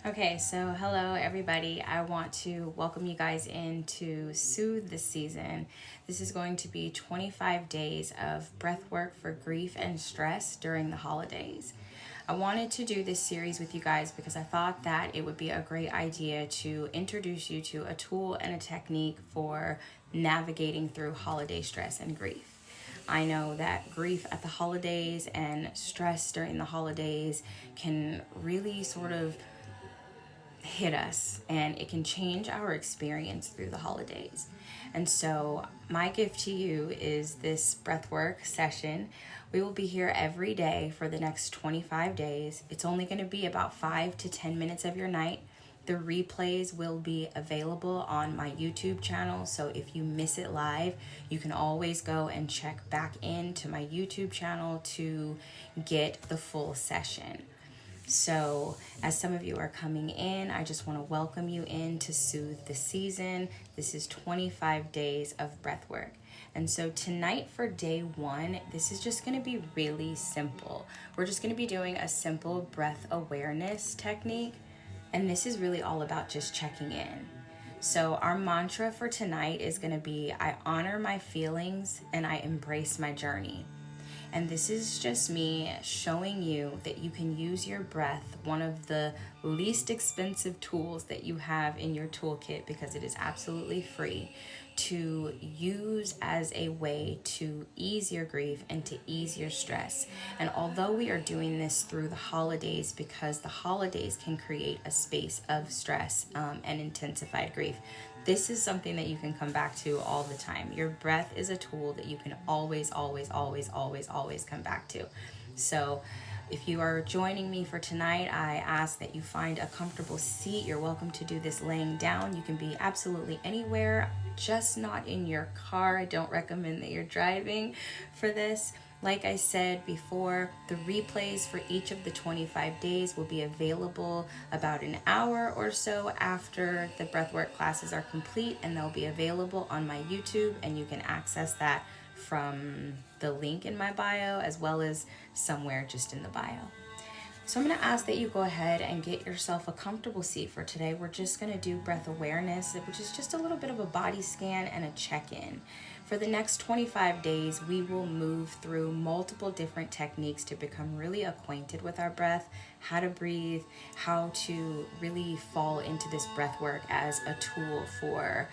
Okay, so hello everybody. I want to welcome you guys into Soothe this season. This is going to be 25 days of breath work for grief and stress during the holidays. I wanted to do this series with you guys because I thought that it would be a great idea to introduce you to a tool and a technique for navigating through holiday stress and grief. I know that grief at the holidays and stress during the holidays can really sort of hit us, and it can change our experience through the holidays. And so my gift to you is this breathwork session. We will be here every day for the next 25 days. It's only going to be about 5 to 10 minutes of your night. The replays will be available on my YouTube channel, so if you miss it live, you can always go and check back into my YouTube channel to get the full session. So, as some of you are coming in, I just want to welcome you in to Soothe the season. This is 25 days of breath work. And so tonight for day one, this is just going to be really simple. We're just going to be doing a simple breath awareness technique. And this is really all about just checking in. So our mantra for tonight is going to be, I honor my feelings and I embrace my journey. And this is just me showing you that you can use your breath, one of the least expensive tools that you have in your toolkit, because it is absolutely free, to use as a way to ease your grief and to ease your stress. And although we are doing this through the holidays, because the holidays can create a space of stress and intensified grief, this is something that you can come back to all the time. Your breath is a tool that you can always come back to. So if you are joining me for tonight, I ask that you find a comfortable seat. You're welcome to do this laying down. You can be absolutely anywhere, just not in your car. I don't recommend that you're driving for this. Like I said before, the replays for each of the 25 days will be available about an hour or so after the breathwork classes are complete, and they'll be available on my YouTube, and you can access that from the link in my bio as well as somewhere just in the bio. So I'm going to ask that you go ahead and get yourself a comfortable seat for today. We're just going to do breath awareness, which is just a little bit of a body scan and a check-in. For the next 25 days, we will move through multiple different techniques to become really acquainted with our breath, how to breathe, how to really fall into this breath work as a tool for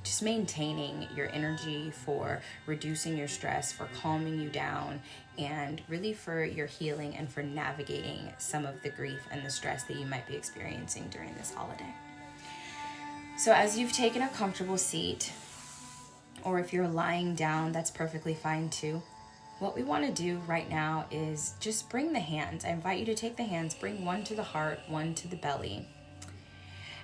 just maintaining your energy, for reducing your stress, for calming you down, and really for your healing and for navigating some of the grief and the stress that you might be experiencing during this holiday. So as you've taken a comfortable seat, or if you're lying down, that's perfectly fine too. What we want to do right now is just bring the hands. I invite you to take the hands, bring one to the heart, one to the belly.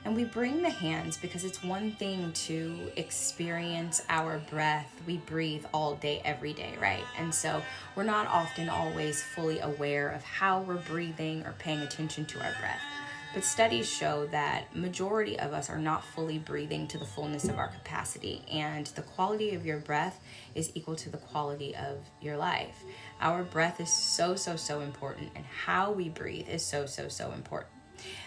And we bring the hands because it's one thing to experience our breath. We breathe all day, every day, right? And so we're not often always fully aware of how we're breathing or paying attention to our breath. But studies show that majority of us are not fully breathing to the fullness of our capacity, and the quality of your breath is equal to the quality of your life. Our breath is so important, and how we breathe is so important.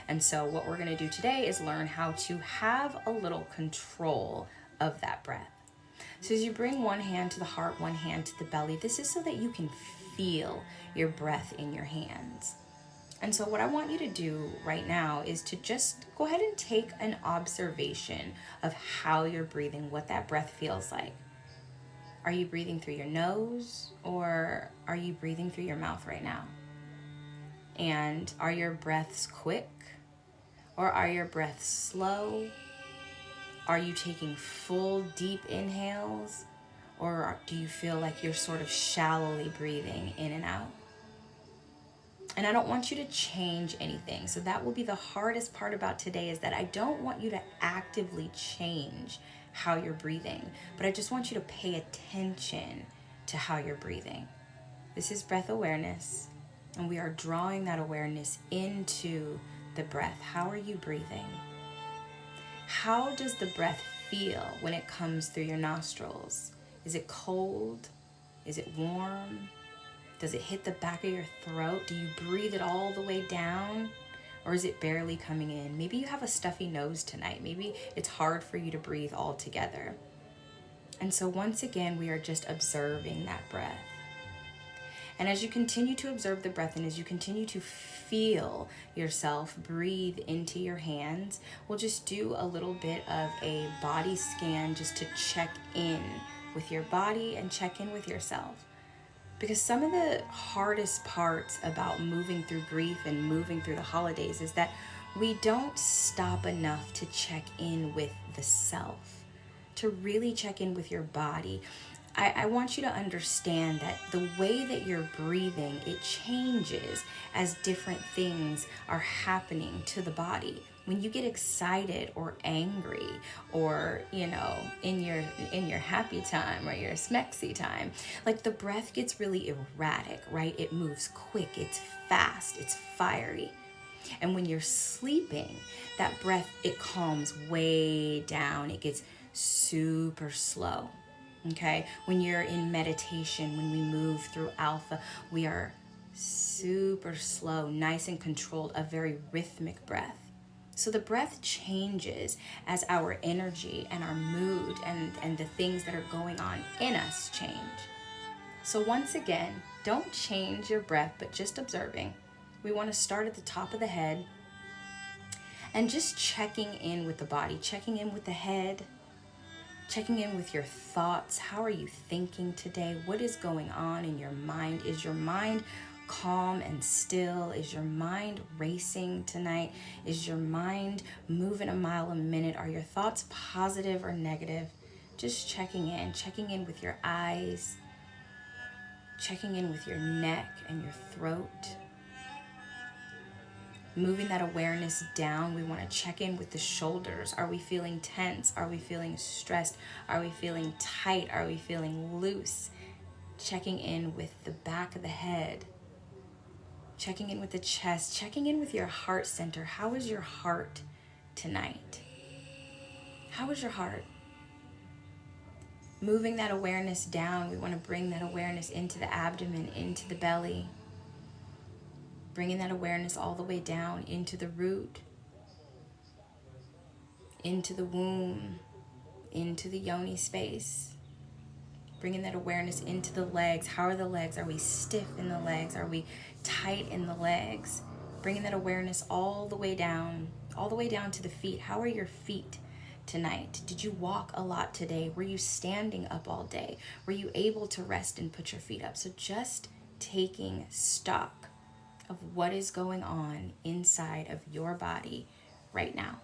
And so what we're going to do today is learn how to have a little control of that breath. So as you bring one hand to the heart, one hand to the belly, this is so that you can feel your breath in your hands. And so what I want you to do right now is to just go ahead and take an observation of how you're breathing, what that breath feels like. Are you breathing through your nose, or are you breathing through your mouth right now? And are your breaths quick, or are your breaths slow? Are you taking full deep inhales, or do you feel like you're sort of shallowly breathing in and out? And I don't want you to change anything. So that will be the hardest part about today, is that I don't want you to actively change how you're breathing, but I just want you to pay attention to how you're breathing. This is breath awareness, and we are drawing that awareness into the breath. How are you breathing? How does the breath feel when it comes through your nostrils? Is it cold? Is it warm? Does it hit the back of your throat? Do you breathe it all the way down? Or is it barely coming in? Maybe you have a stuffy nose tonight. Maybe it's hard for you to breathe altogether. And so once again, we are just observing that breath. And as you continue to observe the breath and as you continue to feel yourself breathe into your hands, we'll just do a little bit of a body scan just to check in with your body and check in with yourself. Because some of the hardest parts about moving through grief and moving through the holidays is that we don't stop enough to check in with the self, to really check in with your body. I want you to understand that the way that you're breathing, it changes as different things are happening to the body. When you get excited or angry or, in your happy time or your smexy time, like the breath gets really erratic, right? It moves quick, it's fast, it's fiery. And when you're sleeping, that breath, it calms way down. It gets super slow. Okay, when you're in meditation, when we move through alpha, we are super slow, nice and controlled, a very rhythmic breath. So the breath changes as our energy and our mood and the things that are going on in us change. So once again, don't change your breath, but just observing. We want to start at the top of the head and just checking in with the body, checking in with the head, checking in with your thoughts. How are you thinking today? What is going on in your mind? Is your mind calm and still? Is your mind racing tonight? Is your mind moving a mile a minute? Are your thoughts positive or negative? Just checking in with your eyes, checking in with your neck and your throat. Moving that awareness down, we want to check in with the shoulders. Are we feeling tense? Are we feeling stressed? Are we feeling tight? Are we feeling loose? Checking in with the back of the head. Checking in with the chest. Checking in with your heart center. How is your heart tonight? How is your heart? Moving that awareness down, we want to bring that awareness into the abdomen, into the belly. Bringing that awareness all the way down into the root, into the womb, into the yoni space. Bringing that awareness into the legs. How are the legs? Are we stiff in the legs? Are we tight in the legs? Bringing that awareness all the way down to the feet. How are your feet tonight? Did you walk a lot today? Were you standing up all day? Were you able to rest and put your feet up? So just taking stock of what is going on inside of your body right now.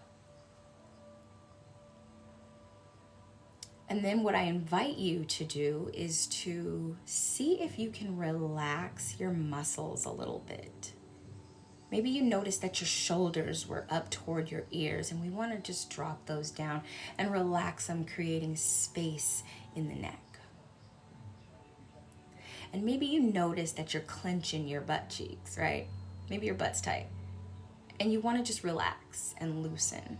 And then what I invite you to do is to see if you can relax your muscles a little bit. Maybe you notice that your shoulders were up toward your ears, and we want to just drop those down and relax them, creating space in the neck. And maybe you notice that you're clenching your butt cheeks, right? Maybe your butt's tight. And you want to just relax and loosen.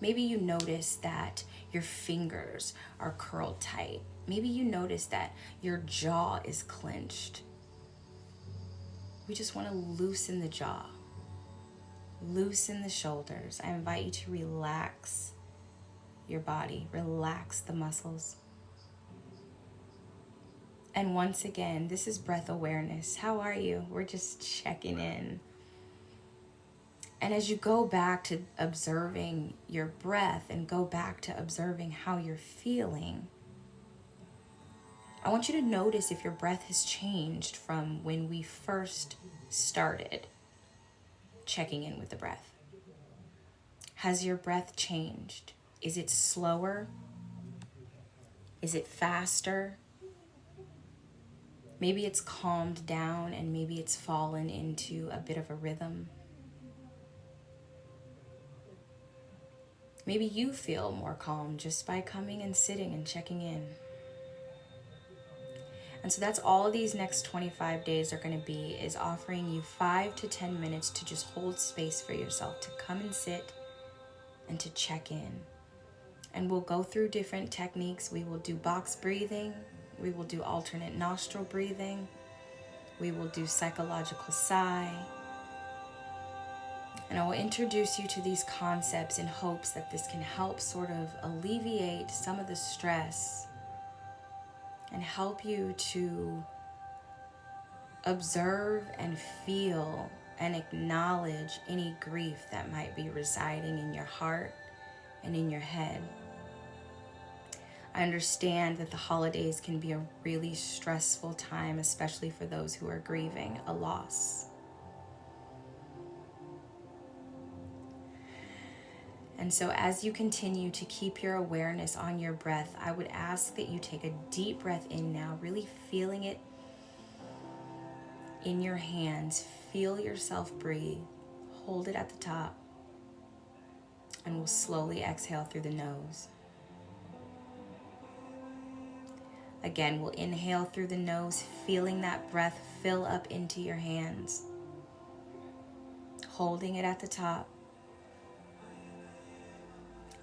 Maybe you notice that your fingers are curled tight. Maybe you notice that your jaw is clenched. We just want to loosen the jaw. Loosen the shoulders. I invite you to relax your body. Relax the muscles. And once again, this is breath awareness. How are you? We're just checking in. And as you go back to observing your breath and go back to observing how you're feeling, I want you to notice if your breath has changed from when we first started checking in with the breath. Has your breath changed? Is it slower? Is it faster? Maybe it's calmed down and maybe it's fallen into a bit of a rhythm. Maybe you feel more calm just by coming and sitting and checking in. And so that's all these next 25 days are going to be, is offering you 5 to 10 minutes to just hold space for yourself, to come and sit and to check in. And we'll go through different techniques. We will do box breathing. We will do alternate nostril breathing. We will do psychological sigh. And I will introduce you to these concepts in hopes that this can help sort of alleviate some of the stress and help you to observe and feel and acknowledge any grief that might be residing in your heart and in your head. I understand that the holidays can be a really stressful time, especially for those who are grieving a loss. And so as you continue to keep your awareness on your breath, I would ask that you take a deep breath in now, really feeling it in your hands. Feel yourself breathe. Hold it at the top. And we'll slowly exhale through the nose. Again, we'll inhale through the nose, feeling that breath fill up into your hands. Holding it at the top.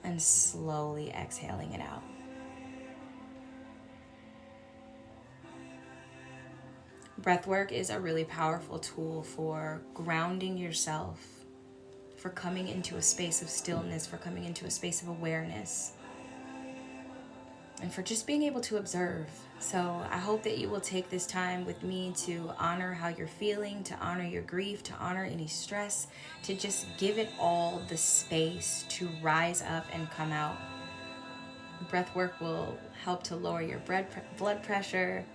And slowly exhaling it out. Breathwork is a really powerful tool for grounding yourself, for coming into a space of stillness, for coming into a space of awareness, and for just being able to observe. So I hope that you will take this time with me to honor how you're feeling, to honor your grief, to honor any stress, to just give it all the space to rise up and come out. Breathwork will help to lower your blood pressure,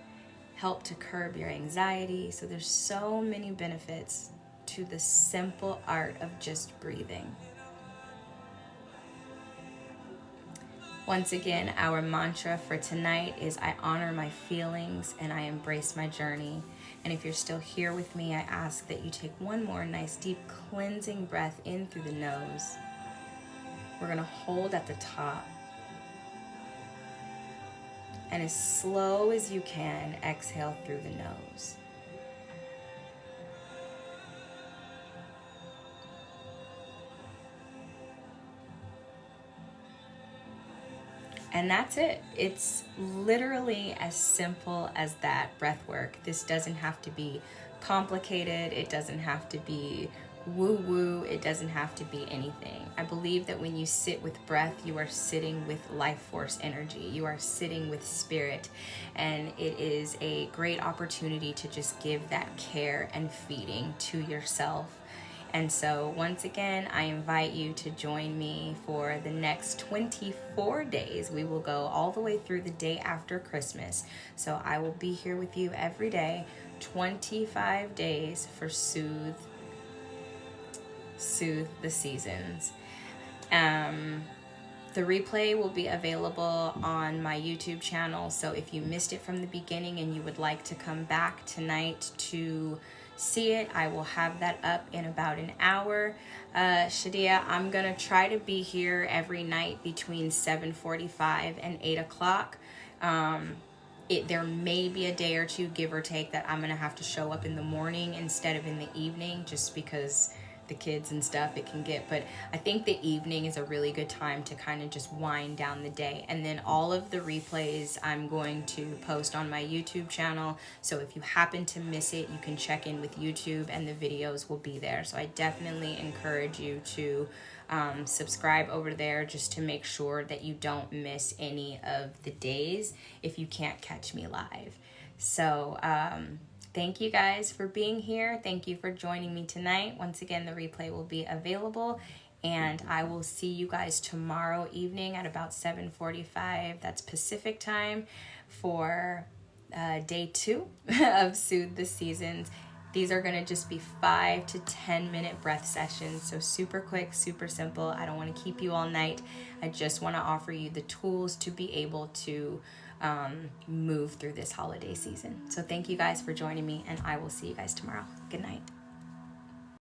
help to curb your anxiety. So there's so many benefits to the simple art of just breathing. Once again, our mantra for tonight is I honor my feelings and I embrace my journey. And if you're still here with me, I ask that you take one more nice deep cleansing breath in through the nose. We're going to hold at the top. And as slow as you can, exhale through the nose. And that's it. It's literally as simple as that, breath work. This doesn't have to be complicated. It doesn't have to be woo-woo. It doesn't have to be anything. I believe that when you sit with breath, you are sitting with life force energy. You are sitting with spirit. And it is a great opportunity to just give that care and feeding to yourself. And so once again, I invite you to join me for the next 24 days. We will go all the way through the day after Christmas. So I will be here with you every day, 25 days for Soothe the Seasons. The replay will be available on my YouTube channel. So if you missed it from the beginning and you would like to come back tonight to see it, I will have that up in about an hour. Shadia, I'm gonna try to be here every night between 7:45 and 8 o'clock. There may be a day or two, give or take, that I'm gonna have to show up in the morning instead of in the evening, just because the kids and stuff it can get. But I think the evening is a really good time to kind of just wind down the day. And then all of the replays I'm going to post on my YouTube channel, so if you happen to miss it, you can check in with YouTube and the videos will be there. So I definitely encourage you to subscribe over there, just to make sure that you don't miss any of the days if you can't catch me live. So thank you guys for being here. Thank you for joining me tonight. Once again, the replay will be available, and I will see you guys tomorrow evening at about 7:45. That's Pacific time for day 2 of Soothe the Seasons. These are gonna just be 5 to 10 minute breath sessions. So super quick, super simple. I don't wanna keep you all night. I just wanna offer you the tools to be able to move through this holiday season. So thank you guys for joining me, and I will see you guys tomorrow. Good night.